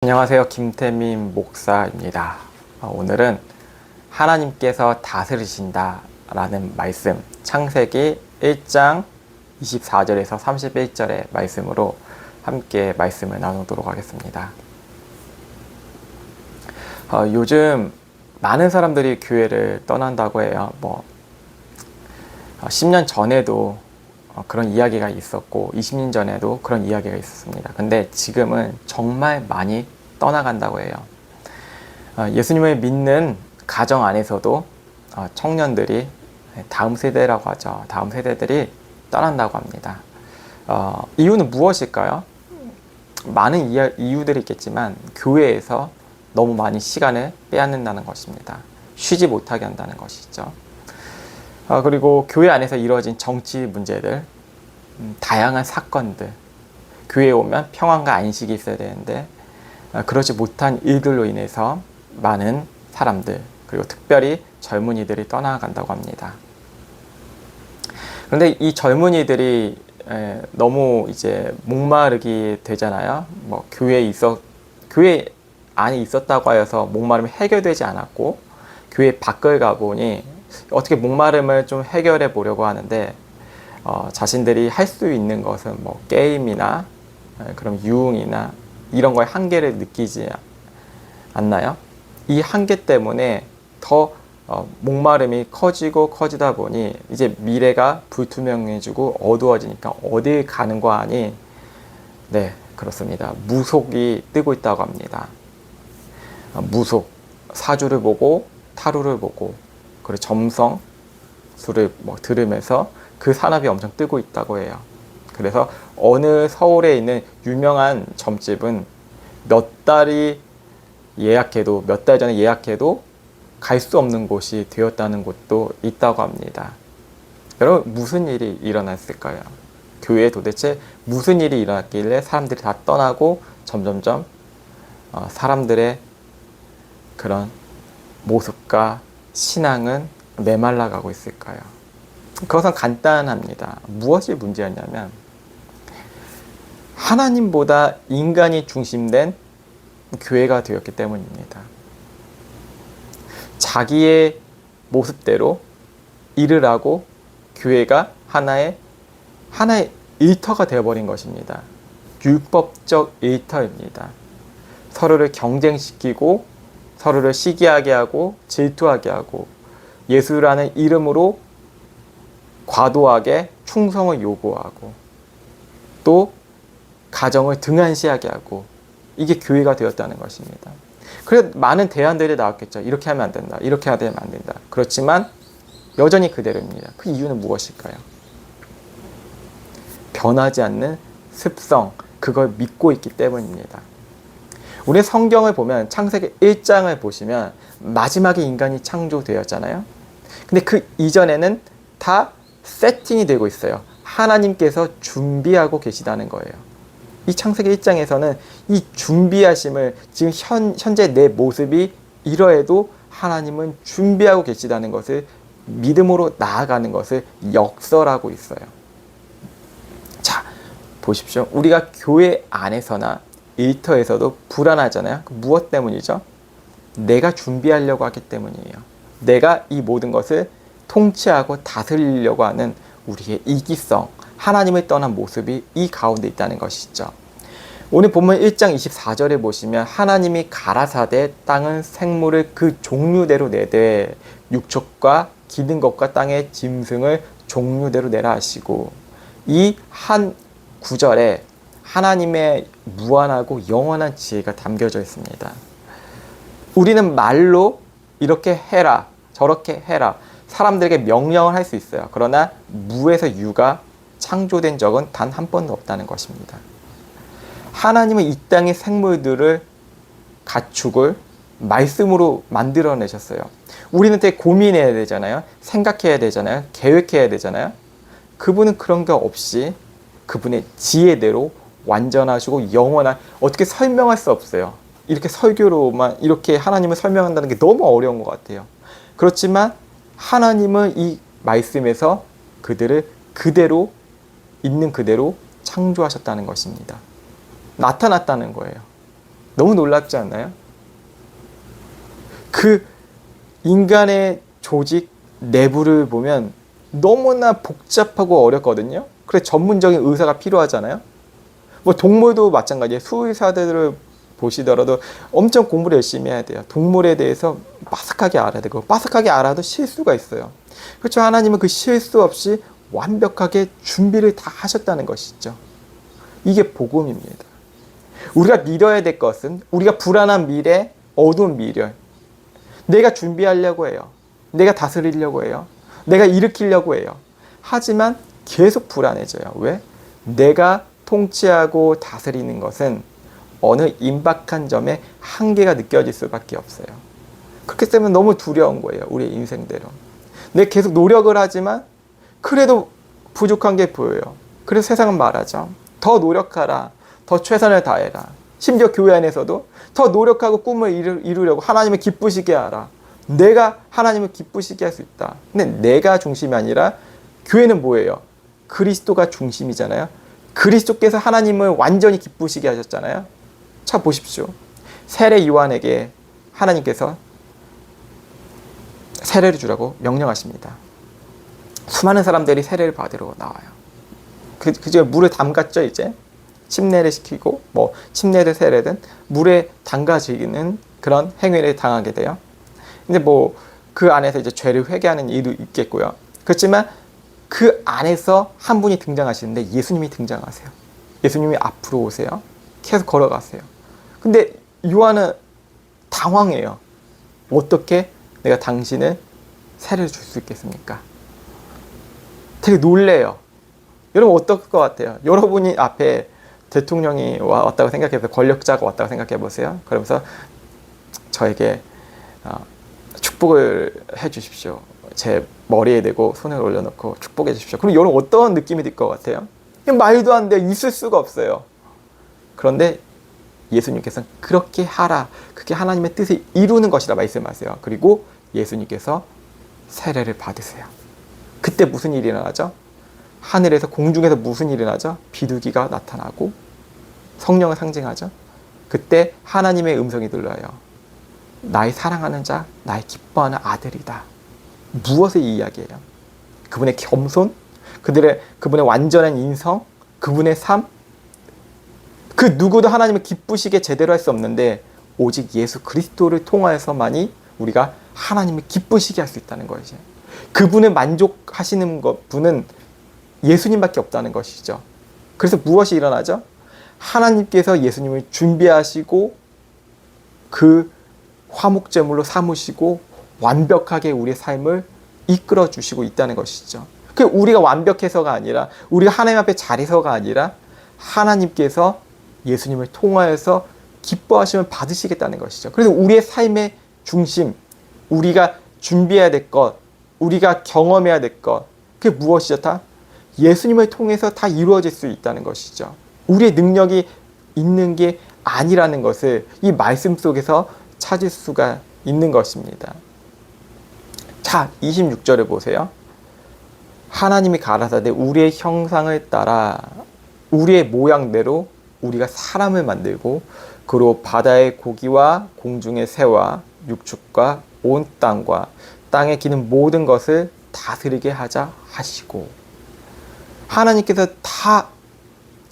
안녕하세요. 김태민 목사입니다. 오늘은 하나님께서 다스리신다 라는 말씀, 창세기 1장 24절에서 31절의 말씀으로 함께 말씀을 나누도록 하겠습니다. 요즘 많은 사람들이 교회를 떠난다고 해요. 10년 전에도 그런 이야기가 있었고 20년 전에도 그런 이야기가 있었습니다. 근데 지금은 정말 많이 떠나간다고 해요. 예수님을 믿는 가정 안에서도 청년들이 다음 세대라고 하죠. 다음 세대들이 떠난다고 합니다. 이유는 무엇일까요? 많은 이유들이 있겠지만 교회에서 너무 많이 시간을 빼앗는다는 것입니다. 쉬지 못하게 한다는 것이죠. 그리고 교회 안에서 이루어진 정치 문제들, 다양한 사건들, 교회에 오면 평안과 안식이 있어야 되는데 그러지 못한 일들로 인해서 많은 사람들, 그리고 특별히 젊은이들이 떠나간다고 합니다. 그런데 이 젊은이들이 너무 이제 목마르게 되잖아요. 교회 안에 있었다고 하여서 목마름이 해결되지 않았고 교회 밖을 가보니 어떻게 목마름을 좀 해결해 보려고 하는데 자신들이 할 수 있는 것은 게임이나 그런 유흥이나 이런 거에 한계를 느끼지 않나요? 이 한계 때문에 더 목마름이 커지다 보니 이제 미래가 불투명해지고 어두워지니까 어딜 가는 거 아니? 네, 그렇습니다. 무속이 뜨고 있다고 합니다. 무속, 사주를 보고 타로를 보고 그리고 점성술을 들으면서 그 산업이 엄청 뜨고 있다고 해요. 그래서 어느 서울에 있는 유명한 점집은 몇 달 전에 예약해도 갈 수 없는 곳이 되었다는 곳도 있다고 합니다. 여러분, 무슨 일이 일어났을까요? 교회에 도대체 무슨 일이 일어났길래 사람들이 다 떠나고 점점점 사람들의 그런 모습과 신앙은 메말라가고 있을까요? 그것은 간단합니다. 무엇이 문제였냐면 하나님보다 인간이 중심된 교회가 되었기 때문입니다. 자기의 모습대로 일을 하고 교회가 하나의 일터가 되어버린 것입니다. 율법적 일터입니다. 서로를 경쟁시키고 서로를 시기하게 하고 질투하게 하고 예수라는 이름으로 과도하게 충성을 요구하고 또 가정을 등한시하게 하고 이게 교회가 되었다는 것입니다. 그래서 많은 대안들이 나왔겠죠. 이렇게 하면 안 된다. 이렇게 하면 안 된다. 그렇지만 여전히 그대로입니다. 그 이유는 무엇일까요? 변하지 않는 습성, 그걸 믿고 있기 때문입니다. 우리 성경을 보면 창세기 1장을 보시면 마지막에 인간이 창조되었잖아요. 근데 그 이전에는 다 세팅이 되고 있어요. 하나님께서 준비하고 계시다는 거예요. 이 창세기 1장에서는 이 준비하심을 지금 현재 내 모습이 이러해도 하나님은 준비하고 계시다는 것을 믿음으로 나아가는 것을 역설하고 있어요. 자, 보십시오. 우리가 교회 안에서나 일터에서도 불안하잖아요. 무엇 때문이죠? 내가 준비하려고 하기 때문이에요. 내가 이 모든 것을 통치하고 다스리려고 하는 우리의 이기성, 하나님을 떠난 모습이 이 가운데 있다는 것이죠. 오늘 본문 1장 24절에 보시면 하나님이 가라사대 땅은 생물을 그 종류대로 내되 육축과 기는 것과 땅의 짐승을 종류대로 내라 하시고 이 한 구절에 하나님의 무한하고 영원한 지혜가 담겨져 있습니다. 우리는 말로 이렇게 해라, 저렇게 해라, 사람들에게 명령을 할 수 있어요. 그러나 무에서 유가 창조된 적은 단 한 번도 없다는 것입니다. 하나님은 이 땅의 생물들을 가축을 말씀으로 만들어내셨어요. 우리는 되게 고민해야 되잖아요. 생각해야 되잖아요. 계획해야 되잖아요. 그분은 그런 게 없이 그분의 지혜대로 완전하시고 영원한, 어떻게 설명할 수 없어요. 이렇게 설교로만 이렇게 하나님을 설명한다는 게 너무 어려운 것 같아요. 그렇지만 하나님은 이 말씀에서 그들을 그대로 있는 그대로 창조하셨다는 것입니다. 나타났다는 거예요. 너무 놀랍지 않나요? 그 인간의 조직 내부를 보면 너무나 복잡하고 어렵거든요. 그래서 전문적인 의사가 필요하잖아요. 뭐 동물도 마찬가지예요. 수의사들을 보시더라도 엄청 공부를 열심히 해야 돼요. 동물에 대해서 빠삭하게 알아야 되고, 빠삭하게 알아도 실수가 있어요. 그렇죠. 하나님은 그 실수 없이 완벽하게 준비를 다 하셨다는 것이죠. 이게 복음입니다. 우리가 믿어야 될 것은 우리가 불안한 미래, 어두운 미래, 내가 준비하려고 해요. 내가 다스리려고 해요. 내가 일으키려고 해요. 하지만 계속 불안해져요. 왜? 내가 통치하고 다스리는 것은 어느 임박한 점에 한계가 느껴질 수밖에 없어요. 그렇기 때문에 너무 두려운 거예요. 우리 인생대로. 내가 계속 노력을 하지만 그래도 부족한 게 보여요. 그래서 세상은 말하죠. 더 노력하라. 더 최선을 다해라. 심지어 교회 안에서도 더 노력하고 꿈을 이루려고 하나님을 기쁘시게 하라. 내가 하나님을 기쁘시게 할 수 있다. 근데 내가 중심이 아니라 교회는 뭐예요? 그리스도가 중심이잖아요. 그리스도께서 하나님을 완전히 기쁘시게 하셨잖아요. 자 보십시오. 세례 요한에게 하나님께서 세례를 주라고 명령하십니다. 수많은 사람들이 세례를 받으러 나와요. 그중에 물을 담갔죠. 이제 침례를 시키고 뭐 침례든 세례든 물에 담가지는 그런 행위를 당하게 돼요. 근데 뭐 그 안에서 이제 죄를 회개하는 일도 있겠고요. 그렇지만 그 안에서 한 분이 등장하시는데 예수님이 등장하세요. 예수님이 앞으로 오세요. 계속 걸어가세요. 근데 요한은 당황해요. 어떻게 내가 당신을 세례를 줄 수 있겠습니까? 되게 놀래요. 여러분 어떨 것 같아요? 여러분이 앞에 대통령이 왔다고 생각해보세요. 권력자가 왔다고 생각해 보세요. 그러면서 저에게 축복을 해 주십시오. 제 머리에 대고 손을 올려놓고 축복해 주십시오. 그럼 여러분 어떤 느낌이 들 것 같아요? 말도 안 돼. 있을 수가 없어요. 그런데 예수님께서는 그렇게 하라. 그게 하나님의 뜻을 이루는 것이라 말씀하세요. 그리고 예수님께서 세례를 받으세요. 그때 무슨 일이 일어나죠? 하늘에서 공중에서 무슨 일이 일어나죠? 비둘기가 나타나고 성령을 상징하죠. 그때 하나님의 음성이 들려요. 나의 사랑하는 자, 나의 기뻐하는 아들이다. 무엇을 이야기해요? 그분의 겸손, 그분의 완전한 인성, 그분의 삶. 그 누구도 하나님을 기쁘시게 제대로 할 수 없는데 오직 예수 그리스도를 통하여서만이 우리가 하나님을 기쁘시게 할 수 있다는 것이죠. 그분을 만족하시는 분은 예수님밖에 없다는 것이죠. 그래서 무엇이 일어나죠? 하나님께서 예수님을 준비하시고 그 화목제물로 삼으시고 완벽하게 우리의 삶을 이끌어 주시고 있다는 것이죠. 그 우리가 완벽해서가 아니라 우리가 하나님 앞에 잘해서가 아니라 하나님께서 예수님을 통하여서 기뻐하시면 받으시겠다는 것이죠. 그래서 우리의 삶의 중심, 우리가 준비해야 될 것, 우리가 경험해야 될 것, 그게 무엇이죠? 다 예수님을 통해서 다 이루어질 수 있다는 것이죠. 우리의 능력이 있는 게 아니라는 것을 이 말씀 속에서 찾을 수가 있는 것입니다. 자, 26절을 보세요. 하나님이 가라사대 우리의 형상을 따라 우리의 모양대로 우리가 사람을 만들고 그로 바다의 고기와 공중의 새와 육축과 온 땅과 땅에 기는 모든 것을 다스리게 하자 하시고, 하나님께서 다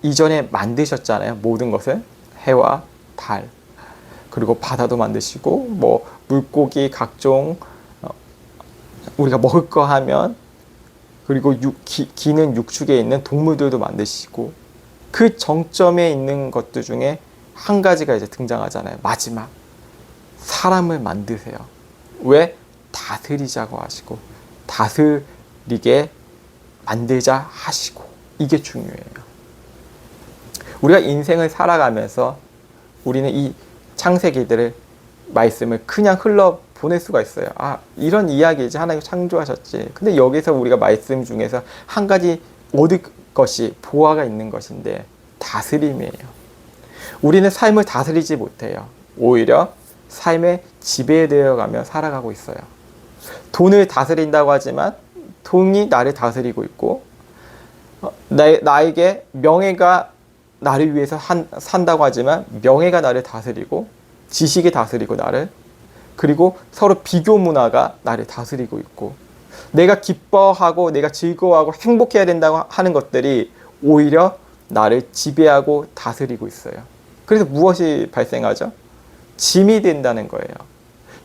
이전에 만드셨잖아요. 모든 것을. 해와 달, 그리고 바다도 만드시고 뭐 물고기 각종 우리가 먹을 거 하면, 그리고 기는 육축에 있는 동물들도 만드시고, 그 정점에 있는 것들 중에 한 가지가 이제 등장하잖아요. 마지막 사람을 만드세요. 왜? 다스리자고 하시고 다스리게 만들자 하시고. 이게 중요해요. 우리가 인생을 살아가면서 우리는 이 창세기들을 말씀을 그냥 흘러 보낼 수가 있어요. 아, 이런 이야기이지, 하나님 창조하셨지. 근데 여기서 우리가 말씀 중에서 한 가지 얻을 것이 보화가 있는 것인데 다스림이에요. 우리는 삶을 다스리지 못해요. 오히려 삶의 지배되어 가며 살아가고 있어요. 돈을 다스린다고 하지만 돈이 나를 다스리고 있고, 나에게 명예가 나를 위해서 산다고 하지만 명예가 나를 다스리고 지식이 다스리고 나를, 그리고 서로 비교 문화가 나를 다스리고 있고, 내가 기뻐하고 내가 즐거워하고 행복해야 된다고 하는 것들이 오히려 나를 지배하고 다스리고 있어요. 그래서 무엇이 발생하죠? 짐이 된다는 거예요.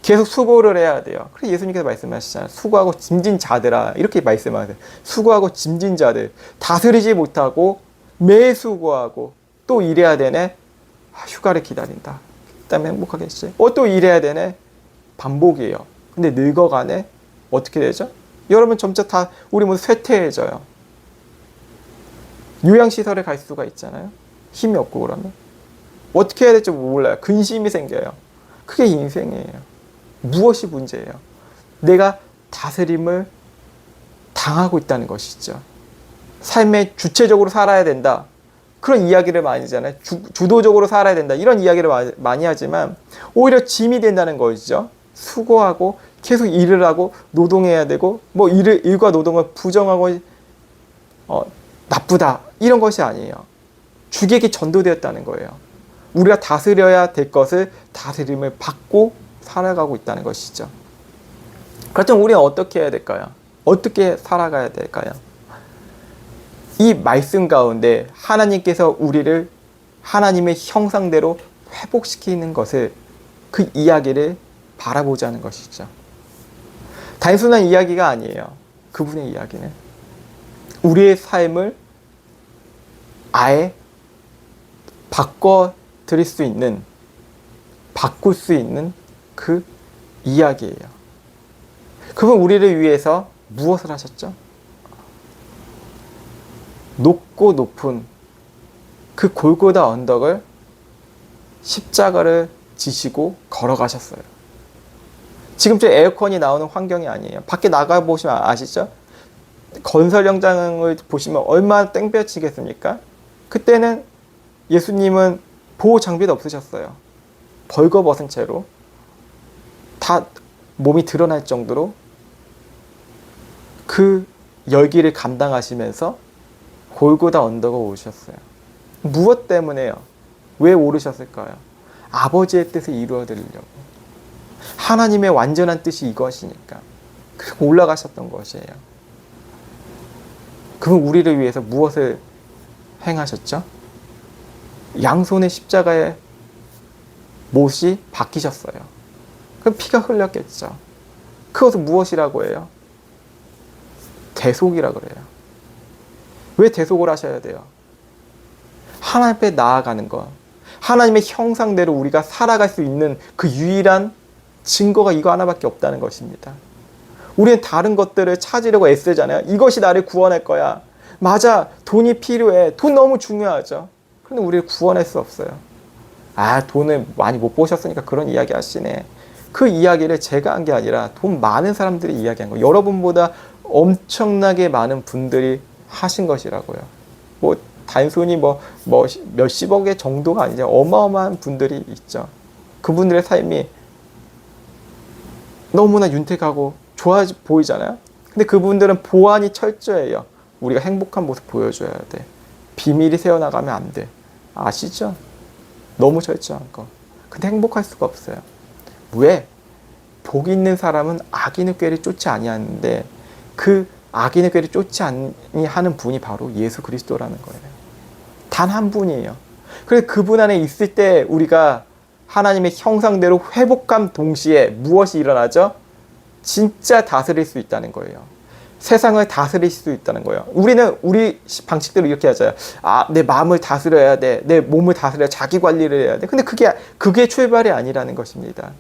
계속 수고를 해야 돼요. 그래서 예수님께서 말씀하시잖아요. 수고하고 짐진 자들아, 이렇게 말씀하세요. 수고하고 짐진 자들, 다스리지 못하고 매일 수고하고 또 일해야 되네. 휴가를 기다린다. 그다음에 행복하겠지. 또 일해야 되네. 반복이에요. 근데 늙어가네. 어떻게 되죠? 여러분 점차 다 우리 모두 쇠퇴해져요. 요양시설에 갈 수가 있잖아요. 힘이 없고 그러면. 어떻게 해야 될지 몰라요. 근심이 생겨요. 그게 인생이에요. 무엇이 문제예요? 내가 다스림을 당하고 있다는 것이죠. 삶에 주체적으로 살아야 된다. 그런 이야기를 많이 하잖아요. 주도적으로 살아야 된다. 이런 이야기를 많이 하지만 오히려 짐이 된다는 것이죠. 수고하고 계속 일을 하고 노동해야 되고 뭐 일과 노동을 부정하고 나쁘다. 이런 것이 아니에요. 주객이 전도되었다는 거예요. 우리가 다스려야 될 것을 다스림을 받고 살아가고 있다는 것이죠. 그렇다면 우리는 어떻게 해야 될까요? 어떻게 살아가야 될까요? 이 말씀 가운데 하나님께서 우리를 하나님의 형상대로 회복시키는 것을, 그 이야기를 바라보자는 것이죠. 단순한 이야기가 아니에요. 그분의 이야기는 우리의 삶을 아예 바꿔드릴 수 있는, 바꿀 수 있는 그 이야기예요. 그분 우리를 위해서 무엇을 하셨죠? 높고 높은 그 골고다 언덕을 십자가를 지시고 걸어가셨어요. 지금 저 에어컨이 나오는 환경이 아니에요. 밖에 나가보시면 아시죠? 건설 현장을 보시면 얼마나 땡볕이겠습니까? 그때는 예수님은 보호 장비도 없으셨어요. 벌거벗은 채로 다 몸이 드러날 정도로 그 열기를 감당하시면서 골고다 언덕을 오르셨어요. 무엇 때문에요? 왜 오르셨을까요? 아버지의 뜻을 이루어 드리려고. 하나님의 완전한 뜻이 이것이니까. 그래서 올라가셨던 것이에요. 그분 우리를 위해서 무엇을 행하셨죠? 양손의 십자가에 못이 박히셨어요. 그럼 피가 흘렸겠죠. 그것은 무엇이라고 해요? 대속이라고 그래요. 왜 대속을 하셔야 돼요? 하나님 앞에 나아가는 것, 하나님의 형상대로 우리가 살아갈 수 있는 그 유일한 증거가 이거 하나밖에 없다는 것입니다. 우리는 다른 것들을 찾으려고 애쓰잖아요. 이것이 나를 구원할 거야. 맞아, 돈이 필요해. 돈 너무 중요하죠. 그런데 우리를 구원할 수 없어요. 돈을 많이 못 보셨으니까 그런 이야기 하시네. 그 이야기를 제가 한 게 아니라 돈 많은 사람들이 이야기한 거예요. 여러분보다 엄청나게 많은 분들이 하신 것이라고요. 뭐 단순히 몇십억의 정도가 아니죠. 어마어마한 분들이 있죠. 그분들의 삶이 너무나 윤택하고 좋아 보이잖아요. 근데 그분들은 보안이 철저해요. 우리가 행복한 모습 보여줘야 돼. 비밀이 새어나가면 안 돼. 아시죠? 너무 철저한 거. 근데 행복할 수가 없어요. 왜? 복 있는 사람은 악인의 꾀를 쫓지 아니하는데 그 악인의 꾀를 쫓지 아니하는 분이 바로 예수 그리스도라는 거예요. 단 한 분이에요. 그래서 그분 안에 있을 때 우리가 하나님의 형상대로 회복함 동시에 무엇이 일어나죠? 진짜 다스릴 수 있다는 거예요. 세상을 다스릴 수 있다는 거예요. 우리는 우리 방식대로 이렇게 하잖아요. 내 마음을 다스려야 돼. 내 몸을 다스려야 돼. 자기 관리를 해야 돼. 근데 그게 출발이 아니라는 것입니다.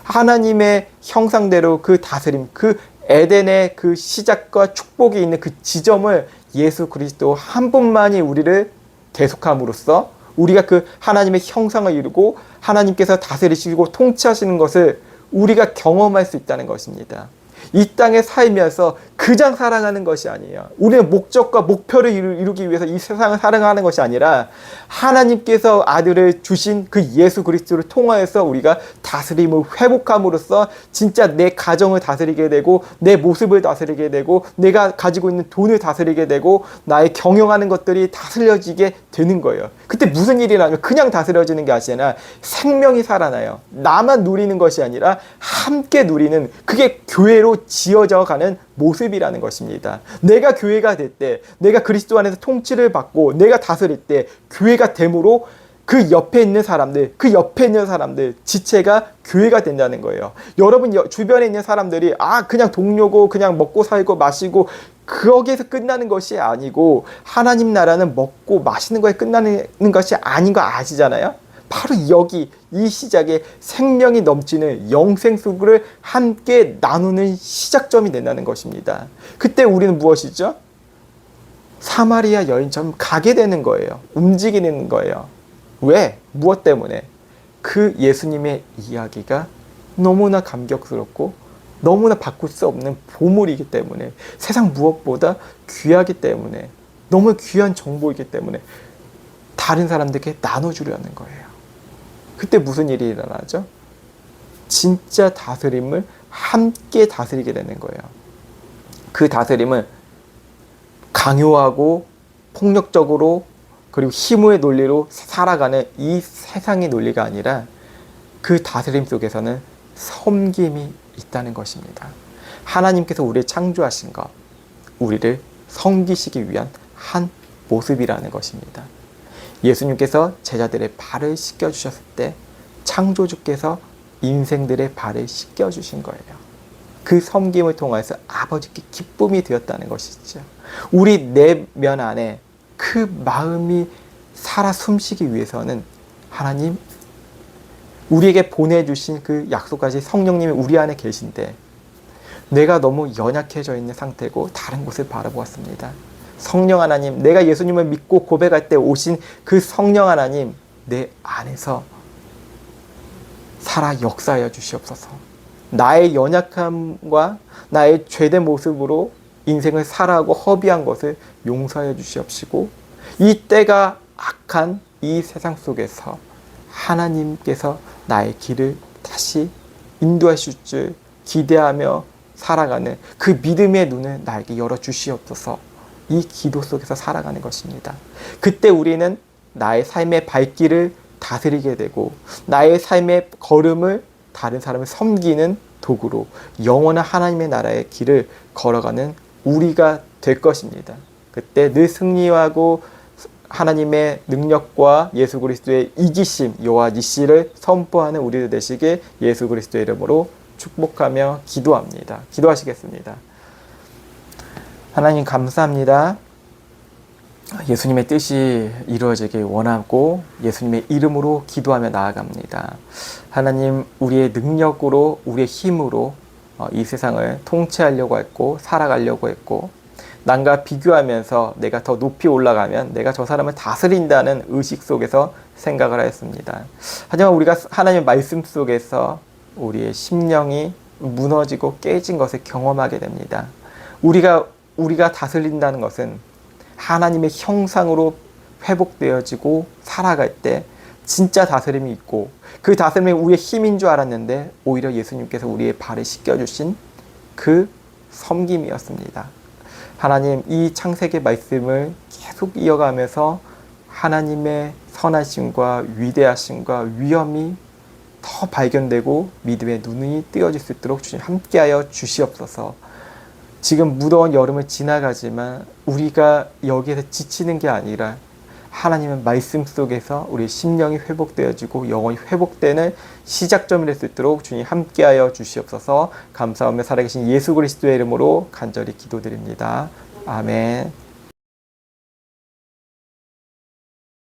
하나님의 형상대로 그 다스림, 그 에덴의 그 시작과 축복이 있는 그 지점을 예수 그리스도 한 분만이 우리를 대속함으로써 우리가 그 하나님의 형상을 이루고 하나님께서 다스리시고 통치하시는 것을 우리가 경험할 수 있다는 것입니다. 이 땅에 살면서 그냥 살아가는 것이 아니에요. 우리는 목적과 목표를 이루기 위해서 이 세상을 살아가는 것이 아니라 하나님께서 아들을 주신 그 예수 그리스도를 통하여서 우리가 다스림을 회복함으로써 진짜 내 가정을 다스리게 되고 내 모습을 다스리게 되고 내가 가지고 있는 돈을 다스리게 되고 나의 경영하는 것들이 다스려지게 되는 거예요. 그때 무슨 일이 나면 그냥 다스려지는 게 아니라 생명이 살아나요. 나만 누리는 것이 아니라 함께 누리는, 그게 교회로 지어져 가는 모습이라는 것입니다. 내가 교회가 될 때, 내가 그리스도 안에서 통치를 받고 내가 다스릴 때 교회가 됨으로 그 옆에 있는 사람들, 지체가 교회가 된다는 거예요. 여러분 주변에 있는 사람들이 그냥 동료고 그냥 먹고 살고 마시고 거기에서 끝나는 것이 아니고 하나님 나라는 먹고 마시는 거에 끝나는 것이 아닌 거 아시잖아요. 바로 여기 이 시작에 생명이 넘치는 영생수를 함께 나누는 시작점이 된다는 것입니다. 그때 우리는 무엇이죠? 사마리아 여인처럼 가게 되는 거예요. 움직이는 거예요. 왜? 무엇 때문에? 그 예수님의 이야기가 너무나 감격스럽고 너무나 바꿀 수 없는 보물이기 때문에, 세상 무엇보다 귀하기 때문에, 너무 귀한 정보이기 때문에 다른 사람들에게 나눠주려는 거예요. 그때 무슨 일이 일어나죠? 진짜 다스림을 함께 다스리게 되는 거예요. 그 다스림은 강요하고 폭력적으로 그리고 힘의 논리로 살아가는 이 세상의 논리가 아니라 그 다스림 속에서는 섬김이 있다는 것입니다. 하나님께서 우리를 창조하신 것, 우리를 섬기시기 위한 한 모습이라는 것입니다. 예수님께서 제자들의 발을 씻겨주셨을 때 창조주께서 인생들의 발을 씻겨주신 거예요. 그 섬김을 통해서 아버지께 기쁨이 되었다는 것이죠. 우리 내면 안에 그 마음이 살아 숨쉬기 위해서는 하나님, 우리에게 보내주신 그 약속까지 성령님이 우리 안에 계신데 내가 너무 연약해져 있는 상태고 다른 곳을 바라보았습니다. 성령 하나님, 내가 예수님을 믿고 고백할 때 오신 그 성령 하나님, 내 안에서 살아 역사하여 주시옵소서. 나의 연약함과 나의 죄된 모습으로 인생을 살아가고 허비한 것을 용서하여 주시옵시고, 이 때가 악한 이 세상 속에서 하나님께서 나의 길을 다시 인도하실 줄 기대하며 살아가는 그 믿음의 눈을 나에게 열어주시옵소서. 이 기도 속에서 살아가는 것입니다. 그때 우리는 나의 삶의 발길을 다스리게 되고 나의 삶의 걸음을 다른 사람을 섬기는 도구로 영원한 하나님의 나라의 길을 걸어가는 우리가 될 것입니다. 그때 늘 승리하고 하나님의 능력과 예수 그리스도의 이기심, 여호와 니시를 선포하는 우리들 되시길 예수 그리스도의 이름으로 축복하며 기도합니다. 기도하시겠습니다. 하나님 감사합니다. 예수님의 뜻이 이루어지길 원하고 예수님의 이름으로 기도하며 나아갑니다. 하나님, 우리의 능력으로, 우리의 힘으로 이 세상을 통치하려고 했고 살아가려고 했고, 남과 비교하면서 내가 더 높이 올라가면 내가 저 사람을 다스린다는 의식 속에서 생각을 하였습니다. 하지만 우리가 하나님의 말씀 속에서 우리의 심령이 무너지고 깨진 것을 경험하게 됩니다. 우리가 다스린다는 것은 하나님의 형상으로 회복되어지고 살아갈 때 진짜 다스림이 있고, 그 다스림이 우리의 힘인 줄 알았는데 오히려 예수님께서 우리의 발을 씻겨주신 그 섬김이었습니다. 하나님, 이 창세기 말씀을 계속 이어가면서 하나님의 선하심과 위대하심과 위엄이 더 발견되고 믿음의 눈이 뜨여질 수 있도록 주님 함께하여 주시옵소서. 지금 무더운 여름을 지나가지만 우리가 여기에서 지치는 게 아니라 하나님의 말씀 속에서 우리 심령이 회복되어지고 영혼이 회복되는 시작점이 될 수 있도록 주님 함께하여 주시옵소서. 감사하며 살아계신 예수 그리스도의 이름으로 간절히 기도드립니다. 아멘.